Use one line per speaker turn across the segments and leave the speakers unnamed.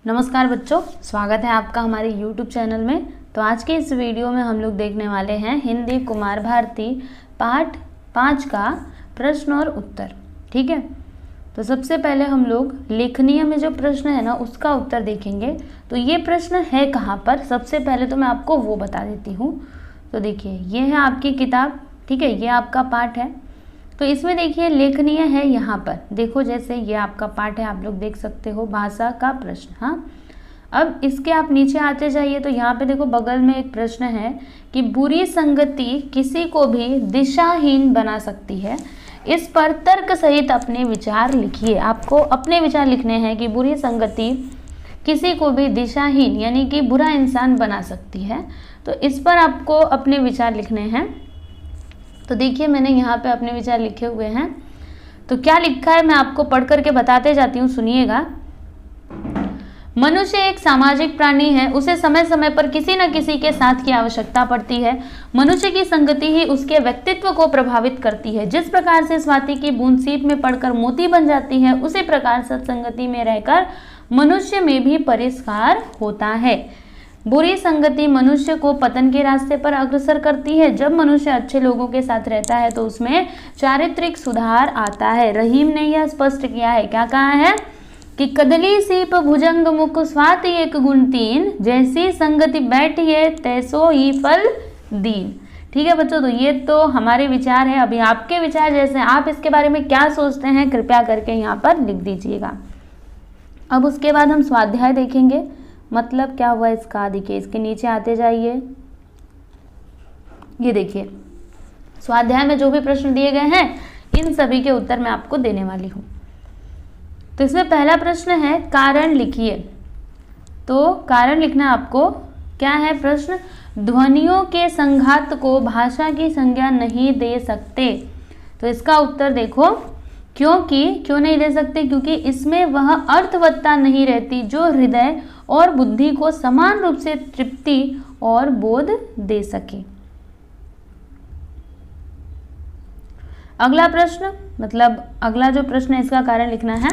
नमस्कार बच्चों, स्वागत है आपका हमारे YouTube चैनल में। तो आज के इस वीडियो में हम लोग देखने वाले हैं हिंदी कुमार भारती पाठ 5 का प्रश्न और उत्तर। ठीक है, तो सबसे पहले हम लोग लेखनीय में जो प्रश्न है ना उसका उत्तर देखेंगे। तो ये प्रश्न है कहाँ पर, सबसे पहले तो मैं आपको वो बता देती हूँ। तो देखिए, ये है आपकी किताब, ठीक है, ये आपका पाठ है। तो इसमें देखिए लेखनीय है यहाँ पर, देखो जैसे ये आपका पाठ है, आप लोग देख सकते हो भाषा का प्रश्न। हाँ, अब इसके आप नीचे आते जाइए तो यहाँ पे देखो बगल में एक प्रश्न है कि बुरी संगति किसी को भी दिशाहीन बना सकती है। इस पर तर्क सहित अपने विचार लिखिए। आपको अपने विचार लिखने हैं कि बुरी संगति किसी को भी दिशाहीन यानी कि बुरा इंसान बना सकती है। तो इस पर आपको अपने विचार लिखने हैं। तो देखिए मैंने यहाँ पे अपने विचार लिखे हुए हैं। तो क्या लिखा है मैं आपको पढ़ करके बताते जाती हूँ, सुनिएगा। मनुष्य एक सामाजिक प्राणी है, उसे समय समय पर किसी न किसी के साथ की आवश्यकता पड़ती है। मनुष्य की संगति ही उसके व्यक्तित्व को प्रभावित करती है। जिस प्रकार से स्वाति की बूंद सीप में पड़कर मोती बन जाती है, उसी प्रकार सत्संगति में रहकर मनुष्य में भी परिष्कार होता है। बुरी संगति मनुष्य को पतन के रास्ते पर अग्रसर करती है। जब मनुष्य अच्छे लोगों के साथ रहता है तो उसमें चारित्रिक सुधार आता है। रहीम ने यह स्पष्ट किया है, क्या कहा है कि कदली सीप भुजंग मुख स्वाति एक गुण तीन, जैसी संगति बैठिए तैसो ही फल दीन। ठीक है बच्चों, तो ये तो हमारे विचार है। अभी आपके विचार जैसे आप इसके बारे में क्या सोचते हैं कृपया करके यहाँ पर लिख दीजिएगा। अब उसके बाद हम स्वाध्याय देखेंगे, मतलब क्या हुआ इसका। देखिए इसके नीचे आते जाइए, ये देखिए स्वाध्याय में जो भी प्रश्न दिए गए हैं इन सभी के उत्तर मैं आपको देने वाली हूँ। तो इसमें पहला प्रश्न है कारण लिखिए। तो कारण लिखना आपको, क्या है प्रश्न, ध्वनियों के संघात को भाषा की संज्ञा नहीं दे सकते। तो इसका उत्तर देखो, क्यों नहीं दे सकते, क्योंकि इसमें वह अर्थवत्ता नहीं रहती जो हृदय और बुद्धि को समान रूप से तृप्ति और बोध दे सके। अगला प्रश्न, मतलब अगला जो प्रश्न है इसका कारण लिखना है,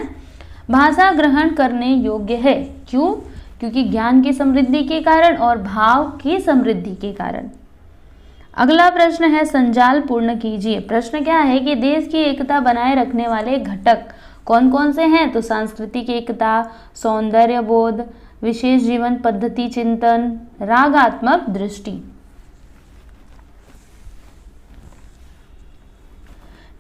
भाषा ग्रहण करने योग्य है। क्यों, क्योंकि ज्ञान की समृद्धि के कारण और भाव की समृद्धि के कारण। अगला प्रश्न है संजाल पूर्ण कीजिए। प्रश्न क्या है कि देश की एकता बनाए रखने वाले घटक कौन कौन से हैं। तो सांस्कृतिक एकता, सौंदर्य बोध, विशेष जीवन पद्धति चिंतन, रागात्मक दृष्टि।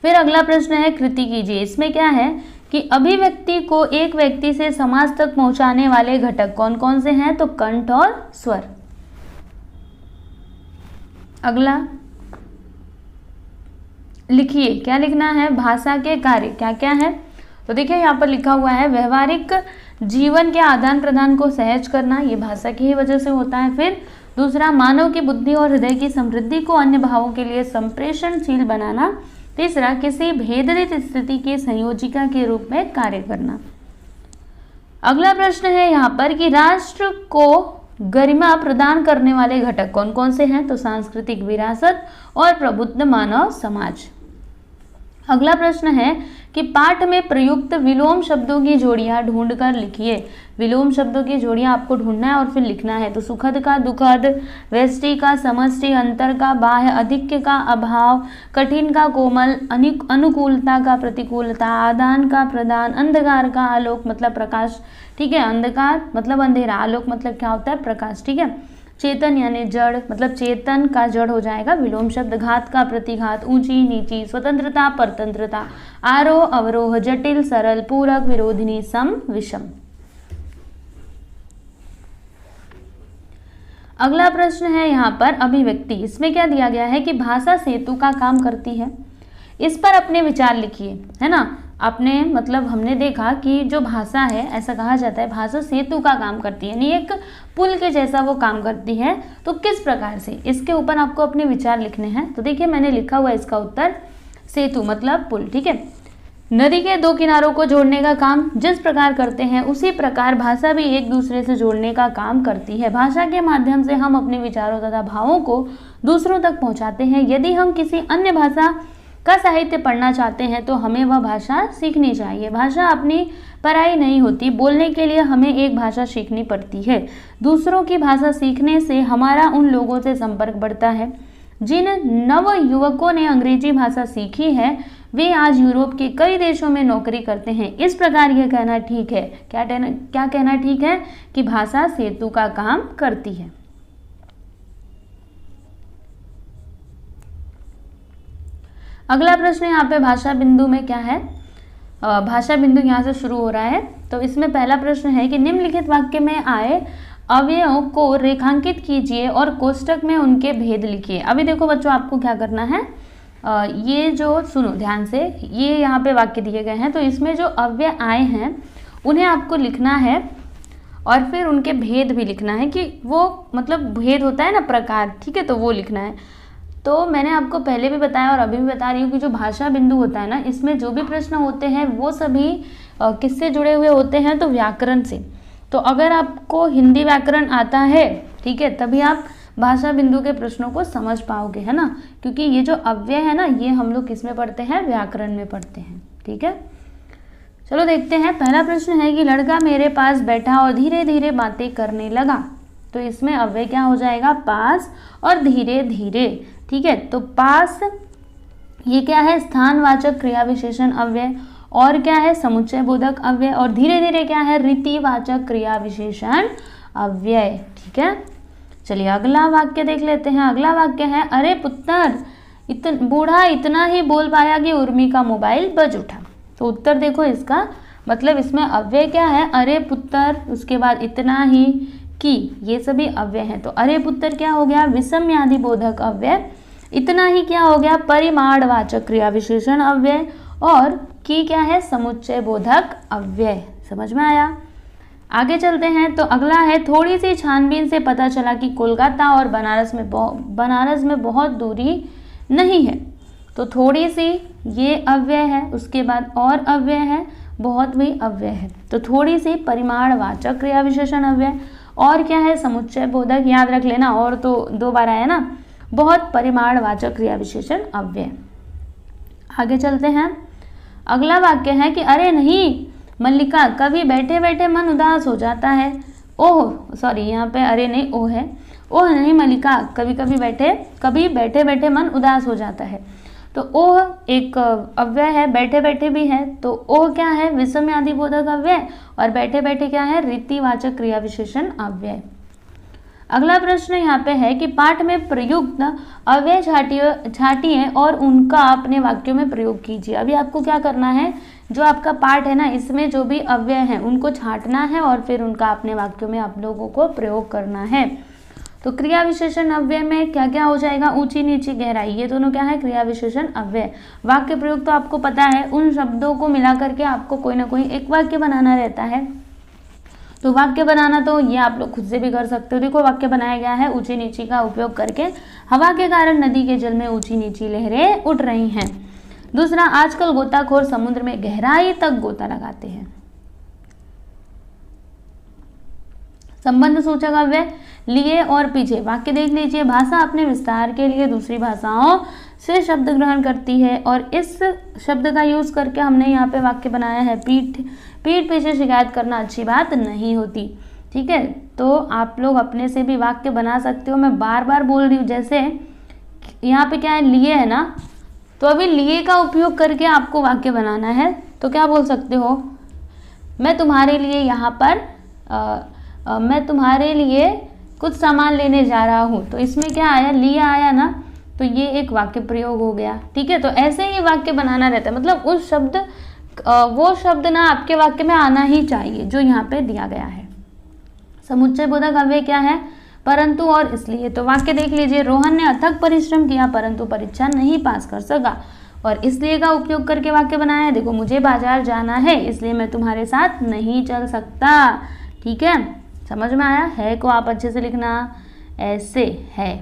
फिर अगला प्रश्न है कृति कीजिए। इसमें क्या है कि अभिव्यक्ति को एक व्यक्ति से समाज तक पहुंचाने वाले घटक कौन कौन से हैं। तो कंठ और स्वर। अगला लिखिए, क्या लिखना है, भाषा के कार्य क्या क्या है। तो देखिए यहाँ पर लिखा हुआ है व्यवहारिक जीवन के आदान प्रदान को सहज करना, ये भाषा की ही वजह से होता है। फिर दूसरा, मानव की बुद्धि और हृदय की समृद्धि को अन्य भावों के लिए संप्रेषणशील बनाना। तीसरा, किसी भेदरित स्थिति की संयोजिका के रूप में कार्य करना। अगला प्रश्न है यहाँ पर कि राष्ट्र को गरिमा प्रदान करने वाले घटक कौन कौन से हैं। तो सांस्कृतिक विरासत और प्रबुद्ध मानव समाज। अगला प्रश्न है कि पाठ में प्रयुक्त विलोम शब्दों की जोड़ियां ढूंढकर लिखिए। विलोम शब्दों की जोड़ियां आपको ढूंढना है और फिर लिखना है। तो सुखद का दुखद, व्यष्टि का समष्टि, अंतर का बाह्य, अधिक्य का अभाव, कठिन का कोमल, अनुकूलता का प्रतिकूलता, आदान का प्रदान, अंधकार का आलोक मतलब प्रकाश। ठीक है, अंधकार मतलब अंधेरा, आलोक मतलब क्या होता है, प्रकाश। ठीक है, चेतन यानी जड़ मतलब चेतन का जड़ हो जाएगा विलोम शब्द। घात का प्रतिघात, ऊंची नीची, स्वतंत्रता परतंत्रता, आरोह अवरोह, जटिल सरल, पूरक विरोधिनी, सम विषम। अगला प्रश्न है यहाँ पर अभिव्यक्ति। इसमें क्या दिया गया है कि भाषा सेतु का काम करती है। इस पर अपने विचार लिखिए, है ना। आपने मतलब हमने देखा कि जो भाषा है, ऐसा कहा जाता है भाषा सेतु का काम करती है, यानी एक पुल के जैसा वो काम करती है। तो किस प्रकार से, इसके ऊपर आपको अपने विचार लिखने हैं। तो देखिए मैंने लिखा हुआ इसका उत्तर, सेतु मतलब पुल। ठीक है, नदी के दो किनारों को जोड़ने का काम जिस प्रकार करते हैं उसी प्रकार भाषा भी एक दूसरे से जोड़ने का काम करती है। भाषा के माध्यम से हम अपने विचारों तथा भावों को दूसरों तक पहुंचाते हैं। यदि हम किसी अन्य भाषा का साहित्य पढ़ना चाहते हैं तो हमें वह भाषा सीखनी चाहिए। भाषा अपनी पराई नहीं होती, बोलने के लिए हमें एक भाषा सीखनी पड़ती है। दूसरों की भाषा सीखने से हमारा उन लोगों से संपर्क बढ़ता है। जिन नव युवकों ने अंग्रेजी भाषा सीखी है वे आज यूरोप के कई देशों में नौकरी करते हैं। इस प्रकार यह कहना ठीक है, क्या कहना ठीक है कि भाषा सेतु का काम करती है। अगला प्रश्न यहाँ पे भाषा बिंदु में क्या है, भाषा बिंदु यहाँ से शुरू हो रहा है। तो इसमें पहला प्रश्न है कि निम्नलिखित वाक्य में आए अवयवों को रेखांकित कीजिए और कोष्टक में उनके भेद लिखिए। अभी देखो बच्चों, आपको क्या करना है, ये जो सुनो ध्यान से, ये यहाँ पे वाक्य दिए गए हैं, तो इसमें जो अव्यय आए हैं उन्हें आपको लिखना है और फिर उनके भेद भी लिखना है कि वो मतलब भेद होता है ना प्रकार, ठीक है, तो वो लिखना है। तो मैंने आपको पहले भी बताया और अभी भी बता रही हूँ कि जो भाषा बिंदु होता है ना, इसमें जो भी प्रश्न होते हैं वो सभी किससे जुड़े हुए होते हैं, तो व्याकरण से। तो अगर आपको हिंदी व्याकरण आता है, ठीक है, तभी आप भाषा बिंदु के प्रश्नों को समझ पाओगे, है ना, क्योंकि ये जो अव्यय है ना, ये हम लोग किस में पढ़ते हैं, व्याकरण में पढ़ते हैं। ठीक है, चलो देखते हैं। पहला प्रश्न है कि लड़का मेरे पास बैठा और धीरे धीरे बातें करने लगा। तो इसमें अव्यय क्या हो जाएगा, पास और धीरे धीरे। ठीक है, तो पास ये क्या है, स्थानवाचक क्रिया विशेषण अव्यय, और क्या है, समुच्चय बोधक अव्यय, और धीरे धीरे क्या है, रीतिवाचक क्रिया विशेषण अव्यय। ठीक है, चलिए अगला वाक्य देख लेते हैं। अगला वाक्य है, अरे पुत्र बूढ़ा इतना ही बोल पाया कि उर्मी का मोबाइल बज उठा। तो उत्तर देखो इसका, मतलब इसमें अव्यय क्या है, अरे पुत्र, उसके बाद इतना ही, की, ये सभी अव्यय हैं। तो अरे पुत्र क्या हो गया, विषम्यादि बोधक अव्यय, इतना ही क्या हो गया, परिमाणवाचक क्रिया विशेषण अव्यय, और की क्या है, समुच्चय बोधक अव्यय। समझ में आया। आगे चलते हैं। तो अगला है, थोड़ी सी छानबीन से पता चला कि कोलकाता और बनारस में बहुत दूरी नहीं है। तो थोड़ी सी ये अव्यय है, उसके बाद और अव्यय है, बहुत भी अव्यय है। तो थोड़ी सी परिमाणवाचक क्रिया विशेषण अव्यय, और क्या है, समुच्चय बोधक, याद रख लेना, और तो 2 बार आया ना, बहुत परिमाणवाचक क्रिया विशेषण अव्यय। आगे चलते हैं। अगला वाक्य है कि अरे नहीं मल्लिका, कभी बैठे बैठे मन उदास हो जाता है। ओह सॉरी, यहाँ पे अरे नहीं ओ है। ओह नहीं मल्लिका, कभी बैठे बैठे मन उदास हो जाता है। तो ओह एक अव्यय है, बैठे बैठे भी है, तो ओह क्या है, विषम्यादि बोधक अव्यय, और बैठे बैठे क्या है, रीतिवाचक क्रिया विशेषण अव्यय। अगला प्रश्न यहाँ पे है कि पाठ में प्रयुक्त अव्यय छाटिए और उनका अपने वाक्यों में प्रयोग कीजिए। अभी आपको क्या करना है, जो आपका पाठ है ना, इसमें जो भी अव्यय हैं उनको छाटना है और फिर उनका अपने वाक्यों में आप लोगों को प्रयोग करना है। तो क्रिया विशेषण अव्यय में क्या क्या हो जाएगा, ऊंची नीची गहराई, ये दोनों क्या है, क्रिया विशेषण अव्यय। वाक्य प्रयोग तो आपको पता है, उन शब्दों को मिला करके आपको कोई ना कोई एक वाक्य बनाना रहता है। तो वाक्य बनाना तो ये आप लोग खुद से भी कर सकते हो। देखो वाक्य बनाया गया है, ऊंची नीची का उपयोग करके हवा के कारण नदी के जल में ऊंची नीची लहरें उठ रही हैं। दूसरा, आजकल गोताखोर समुद्र में गहराई तक गोता लगाते हैं। संबंध सूचक अव्यय लिए और पीछे, वाक्य देख लीजिए। भाषा अपने विस्तार के लिए दूसरी भाषाओं से शब्द ग्रहण करती है, और इस शब्द का यूज करके हमने यहाँ पे वाक्य बनाया है, पीठ पीछे शिकायत करना अच्छी बात नहीं होती। ठीक है, तो आप लोग अपने से भी वाक्य बना सकते हो। मैं बार बार बोल रही हूँ, जैसे यहाँ पे क्या है, लिए है ना, तो अभी लिए का उपयोग करके आपको वाक्य बनाना है। तो क्या बोल सकते हो, मैं तुम्हारे लिए यहाँ पर मैं तुम्हारे लिए कुछ सामान लेने जा रहा हूँ। तो इसमें क्या आया, लिया आया ना, तो ये एक वाक्य प्रयोग हो गया। ठीक है, तो ऐसे ही वाक्य बनाना रहता है, मतलब उस शब्द वो शब्द ना आपके वाक्य में आना ही चाहिए जो यहाँ पे दिया गया है। समुच्चय बोधक अव्यय क्या है, परंतु और इसलिए। तो वाक्य देख लीजिए, रोहन ने अथक परिश्रम किया परंतु परीक्षा नहीं पास कर सका, और इसलिए का उपयोग करके वाक्य बनाया है। देखो, मुझे बाजार जाना है इसलिए मैं तुम्हारे साथ नहीं चल सकता। ठीक है, समझ में आया है को आप अच्छे से लिखना, ऐसे है।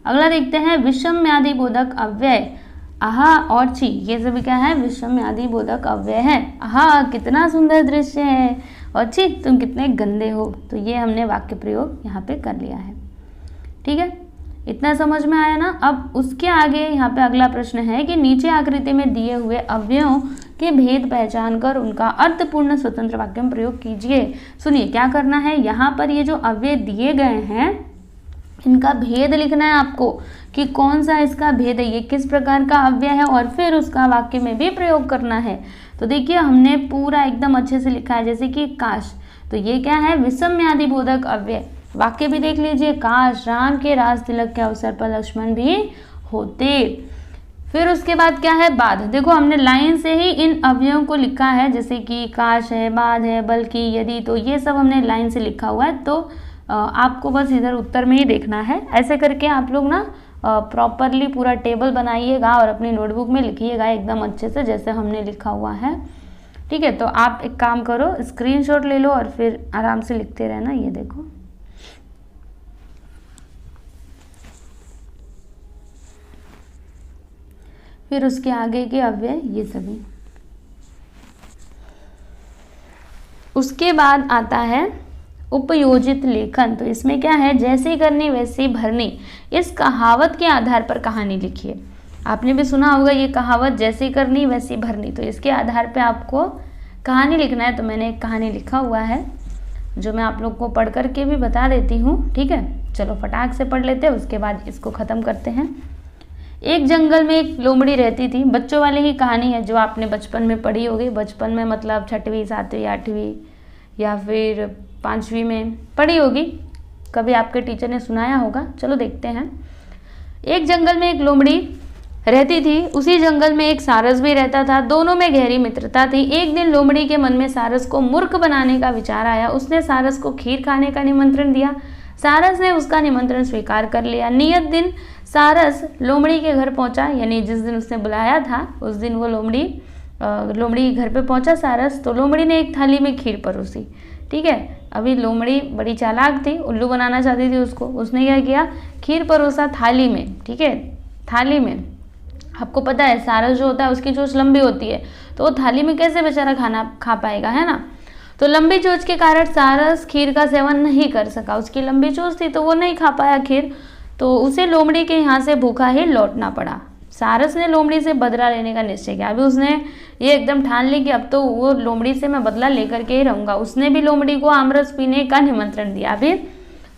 अगला देखते हैं, विषम्यादि बोधक अव्यय, आहा और छी, ये सभी क्या है, विषम्यादि बोधक अव्यय है। आहा कितना सुंदर दृश्य है, और छी तुम कितने गंदे हो। तो ये हमने वाक्य प्रयोग यहाँ पे कर लिया है। ठीक है, इतना समझ में आया ना। अब उसके आगे यहाँ पे अगला प्रश्न है कि नीचे आकृति में दिए हुए अवयवों के भेद पहचान कर उनका अर्थपूर्ण स्वतंत्र वाक्य में प्रयोग कीजिए। सुनिए क्या करना है, यहाँ पर ये जो अवयव दिए गए हैं इनका भेद लिखना है आपको कि कौन सा इसका भेद है, ये किस प्रकार का अव्यय है, और फिर उसका वाक्य में भी प्रयोग करना है। तो देखिए हमने पूरा एकदम अच्छे से लिखा है, जैसे कि काश, तो ये क्या है, विषम्यादि बोधक अव्यय। वाक्य भी देख लीजिए, काश राम के राज तिलक के अवसर पर लक्ष्मण भी होते। फिर उसके बाद क्या है, बाद। देखो हमने लाइन से ही इन अवयवों को लिखा है, जैसे कि काश है, बाद है, बल्कि, यदि, तो ये सब हमने लाइन से लिखा हुआ है। तो आपको बस इधर उत्तर में ही देखना है। ऐसे करके आप लोग ना प्रॉपरली पूरा टेबल बनाइएगा और अपनी नोटबुक में लिखिएगा एकदम अच्छे से जैसे हमने लिखा हुआ है। ठीक है, तो आप एक काम करो, स्क्रीनशॉट ले लो और फिर आराम से लिखते रहना। ये देखो, फिर उसके आगे के अव्यय ये सभी। उसके बाद आता है उपयोजित लेखन। तो इसमें क्या है, जैसी करनी वैसी भरनी, इस कहावत के आधार पर कहानी लिखिए। आपने भी सुना होगा ये कहावत, जैसी करनी वैसी भरनी। तो इसके आधार पे आपको कहानी लिखना है। तो मैंने एक कहानी लिखा हुआ है जो मैं आप लोग को पढ़ करके भी बता देती हूँ। ठीक है, चलो फटाक से पढ़ लेते हैं, उसके बाद इसको ख़त्म करते हैं। एक जंगल में एक लोमड़ी रहती थी। बच्चों वाली ही कहानी है जो आपने बचपन में पढ़ी होगी। बचपन में मतलब 6वीं 7वीं 8वीं या फिर 5वीं में पढ़ी होगी, कभी आपके टीचर ने सुनाया होगा। चलो देखते हैं। एक जंगल में एक लोमड़ी रहती थी। उसी जंगल में एक सारस भी रहता था। दोनों में गहरी मित्रता थी। एक दिन लोमड़ी के मन में सारस को मूर्ख बनाने का विचार आया। उसने सारस को खीर खाने का निमंत्रण दिया। सारस ने उसका निमंत्रण स्वीकार कर लिया। नियत दिन सारस लोमड़ी के घर पहुंचा, यानी जिस दिन उसने बुलाया था उस दिन वो लोमड़ी के घर पे पहुंचा सारस। तो लोमड़ी ने एक थाली में खीर परोसी। ठीक है, अभी लोमड़ी बड़ी चालाक थी, उल्लू बनाना चाहती थी उसको। उसने क्या किया, खीर परोसा थाली में। ठीक है, थाली में, आपको पता है सारस जो होता है उसकी चोंच लंबी होती है, तो वो थाली में कैसे बेचारा खाना खा पाएगा, है ना। तो लंबी चोंच के कारण सारस खीर का सेवन नहीं कर सका। उसकी लंबी चोंच थी तो वो नहीं खा पाया खीर। तो उसे लोमड़ी के यहाँ से भूखा ही लौटना पड़ा। सारस ने लोमड़ी से बदला लेने का निश्चय किया। अभी उसने ये एकदम ठान ली कि अब तो वो लोमड़ी से मैं बदला लेकर के ही रहूँगा। उसने भी लोमड़ी को आमरस पीने का निमंत्रण दिया। अभी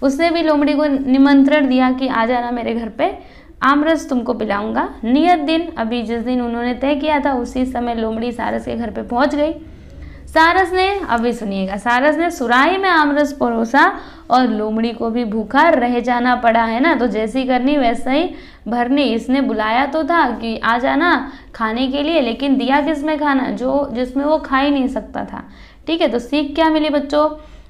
उसने भी लोमड़ी को निमंत्रण दिया कि आ जाना मेरे घर पे, आमरस तुमको पिलाऊंगा। नियत दिन, अभी जिस दिन उन्होंने तय किया था उसी समय लोमड़ी सारस के घर पे पहुंच गई। सारस ने, अभी सुनिएगा, सारस ने सुराही में आमरस परोसा और लोमड़ी को भी भूखा रह जाना पड़ा, है ना। तो जैसी करनी वैसा ही भरनी। इसने बुलाया तो था कि आ जाना खाने के लिए, लेकिन दिया किसमें खाना, जो जिसमें वो खा ही नहीं सकता था। ठीक है, तो सीख क्या मिली बच्चों,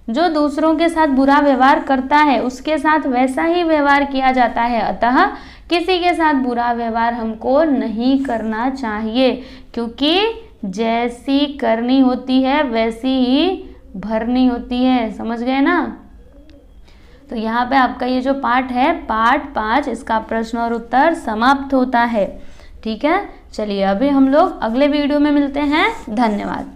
जो दूसरों के साथ बुरा व्यवहार करता है उसके साथ वैसा ही व्यवहार किया जाता है। अतः किसी के साथ बुरा व्यवहार हमको नहीं करना चाहिए, क्योंकि जैसी करनी होती है वैसी ही भरनी होती है। समझ गए ना। तो यहाँ पे आपका ये जो पाठ है, पाठ 5, इसका प्रश्न और उत्तर समाप्त होता है। ठीक है, चलिए अभी हम लोग अगले वीडियो में मिलते हैं। धन्यवाद।